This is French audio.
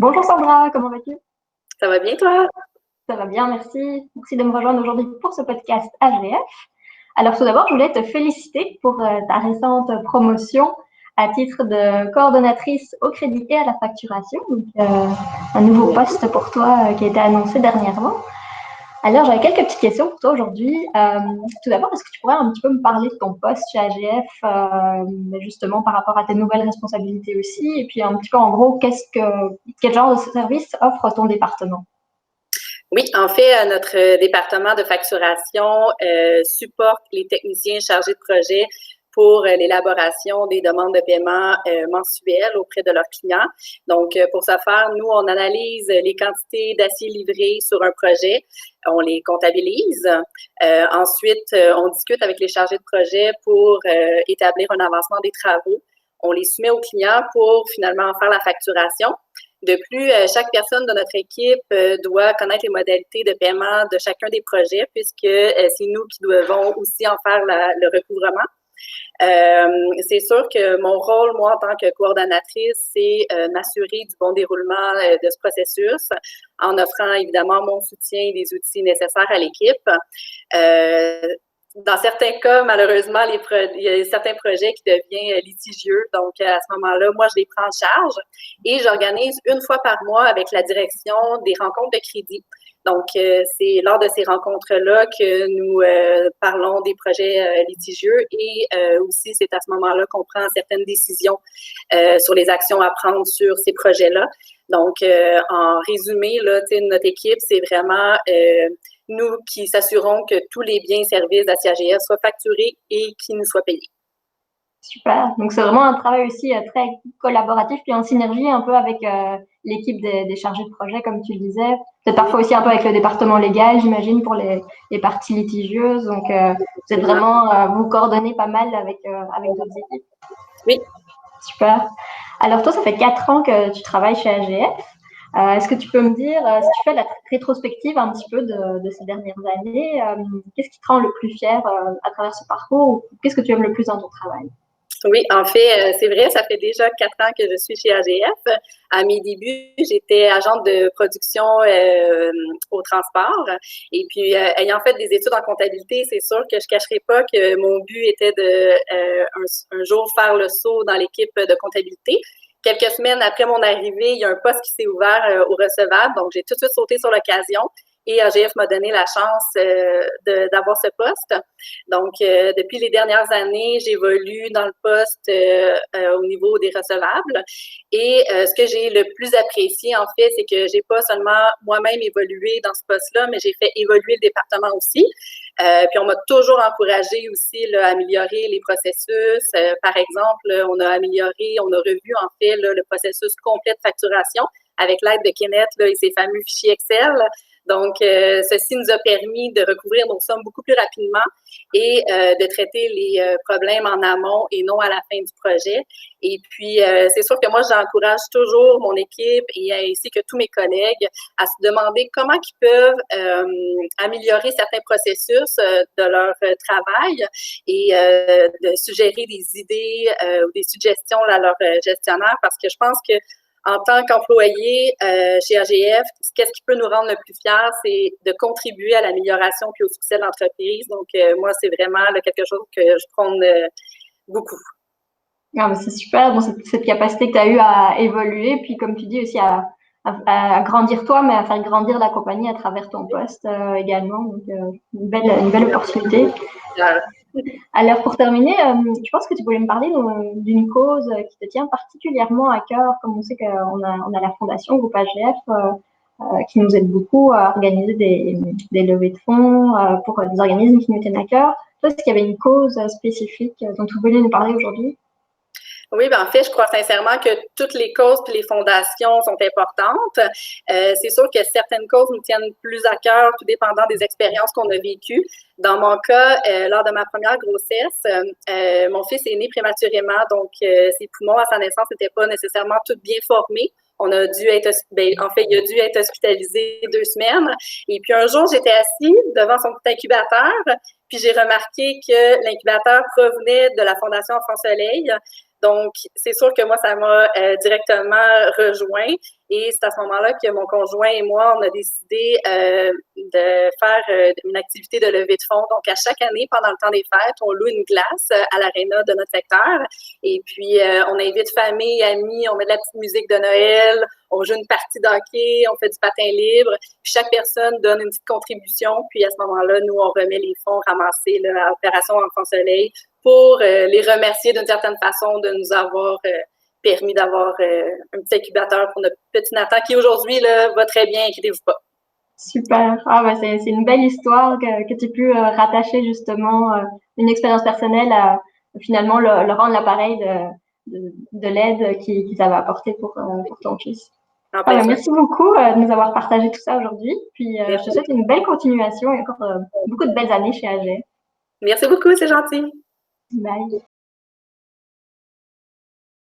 Bonjour Sandra, comment vas-tu? Ça va bien, toi? Ça va bien, merci. Merci de me rejoindre aujourd'hui pour ce podcast HVF. Alors tout d'abord, je voulais te féliciter pour ta récente promotion à titre de coordonnatrice au crédit et à la facturation. Donc, un nouveau poste pour toi qui a été annoncé dernièrement. Alors, j'avais quelques petites questions pour toi aujourd'hui. Tout d'abord, est-ce que tu pourrais un petit peu me parler de ton poste chez AGF, justement par rapport à tes nouvelles responsabilités aussi, et puis un petit peu en gros, quel genre de service offre ton département? Oui, en fait, notre département de facturation supporte les techniciens chargés de projet pour l'élaboration des demandes de paiement mensuelles auprès de leurs clients. Donc, pour ce faire, nous, on analyse les quantités d'acier livrées sur un projet, on les comptabilise. Ensuite, on discute avec les chargés de projet pour établir un avancement des travaux. On les soumet aux clients pour finalement en faire la facturation. De plus, chaque personne de notre équipe doit connaître les modalités de paiement de chacun des projets puisque c'est nous qui devons aussi en faire le recouvrement. C'est sûr que mon rôle, moi, en tant que coordonnatrice, c'est m'assurer du bon déroulement de ce processus en offrant évidemment mon soutien et des outils nécessaires à l'équipe. Dans certains cas, malheureusement, il y a certains projets qui deviennent litigieux. Donc, à ce moment-là, moi, je les prends en charge et j'organise une fois par mois avec la direction des rencontres de crédit. Donc, c'est lors de ces rencontres-là que nous parlons des projets litigieux et aussi, c'est à ce moment-là qu'on prend certaines décisions sur les actions à prendre sur ces projets-là. Donc, en résumé, là, notre équipe, c'est vraiment nous qui s'assurons que tous les biens et services d'ACAGF soient facturés et qu'ils nous soient payés. Super. Donc, c'est vraiment un travail aussi très collaboratif, puis en synergie un peu avec l'équipe des chargés de projet, comme tu le disais. Peut-être parfois aussi un peu avec le département légal, j'imagine, pour les parties litigieuses. Donc, vous êtes vraiment, vous coordonnez pas mal avec d'autres équipes. Oui. Super. Alors, toi, ça fait 4 ans que tu travailles chez AGF. Est-ce que tu peux me dire, si tu fais la rétrospective un petit peu de ces dernières années, qu'est-ce qui te rend le plus fier à travers ce parcours ou qu'est-ce que tu aimes le plus dans ton travail? Oui, en fait, c'est vrai, ça fait déjà 4 ans que je suis chez AGF. À mes débuts, j'étais agente de production au transport. Et puis, ayant fait des études en comptabilité, c'est sûr que je ne cacherai pas que mon but était de un jour faire le saut dans l'équipe de comptabilité. Quelques semaines après mon arrivée, il y a un poste qui s'est ouvert au recevable. Donc, j'ai tout de suite sauté sur l'occasion. Et AGF m'a donné la chance d'avoir ce poste. Donc, depuis les dernières années, j'évolue dans le poste au niveau des recevables. Et ce que j'ai le plus apprécié, en fait, c'est que j'ai pas seulement moi-même évolué dans ce poste-là, mais j'ai fait évoluer le département aussi. Puis on m'a toujours encouragé aussi là, à améliorer les processus. Par exemple, on a revu en fait là, le processus complet de facturation avec l'aide de Kenneth là, et ses fameux fichiers Excel. Donc, ceci nous a permis de recouvrir nos sommes beaucoup plus rapidement et de traiter les problèmes en amont et non à la fin du projet. Et puis, c'est sûr que moi, j'encourage toujours mon équipe et ainsi que tous mes collègues à se demander comment ils peuvent améliorer certains processus de leur travail et de suggérer des idées ou des suggestions à leur gestionnaire parce que je pense que en tant qu'employé chez AGF, qu'est-ce qui peut nous rendre le plus fiers, c'est de contribuer à l'amélioration puis au succès de l'entreprise. Donc, moi, c'est vraiment là, quelque chose que je prône beaucoup. Ah, c'est super, bon, cette capacité que tu as eue à évoluer, puis comme tu dis aussi à grandir toi, mais à faire grandir la compagnie à travers ton poste également. Donc, une belle opportunité. Alors, pour terminer, je pense que tu voulais me parler d'une cause qui te tient particulièrement à cœur, comme on sait qu'on a la Fondation Groupe AGF qui nous aide beaucoup à organiser des levées de fonds pour des organismes qui nous tiennent à cœur. Toi, est-ce qu'il y avait une cause spécifique dont tu voulais nous parler aujourd'hui? Oui, ben en fait, je crois sincèrement que toutes les causes et les fondations sont importantes. C'est sûr que certaines causes nous tiennent plus à cœur, tout dépendant des expériences qu'on a vécues. Dans mon cas, lors de ma première grossesse, mon fils est né prématurément, donc ses poumons à sa naissance n'étaient pas nécessairement tous bien formés. On a dû être, en fait, il a dû être hospitalisé 2 semaines. Et puis un jour, j'étais assise devant son petit incubateur, puis j'ai remarqué que l'incubateur provenait de la Fondation Enfant Soleil. Donc, c'est sûr que moi, ça m'a directement rejoint. Et c'est à ce moment-là que mon conjoint et moi, on a décidé de faire une activité de levée de fonds. Donc, à chaque année, pendant le temps des fêtes, on loue une glace à l'aréna de notre secteur. Et puis, on invite famille, amis, on met de la petite musique de Noël, on joue une partie d'hockey, on fait du patin libre. Puis chaque personne donne une petite contribution. Puis, à ce moment-là, nous, on remet les fonds ramassés là, à Opération Enfant Soleil pour les remercier d'une certaine façon de nous avoir permis d'avoir un petit incubateur pour notre petit Nathan qui aujourd'hui là, va très bien, inquiétez-vous pas. Super. Ah, bah, c'est une belle histoire que tu pu rattacher justement une expérience personnelle à finalement le rendre l'appareil de l'aide qu'ils avaient apporté pour ton fils. Ah, bah, merci beaucoup de nous avoir partagé tout ça aujourd'hui. Puis je te souhaite une belle continuation et encore beaucoup de belles années chez AG. Merci beaucoup, c'est gentil. Bye.